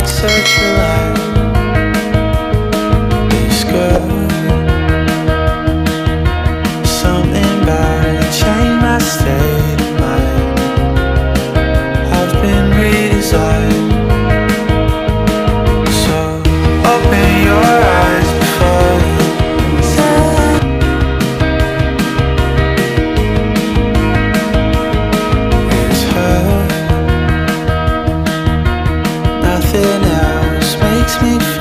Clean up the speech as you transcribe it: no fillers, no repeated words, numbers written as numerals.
like such a lie. This girl, something about it changed my state of mind. I've been redesigned. So open your eyes before you say it's her. Nothing else makes me feel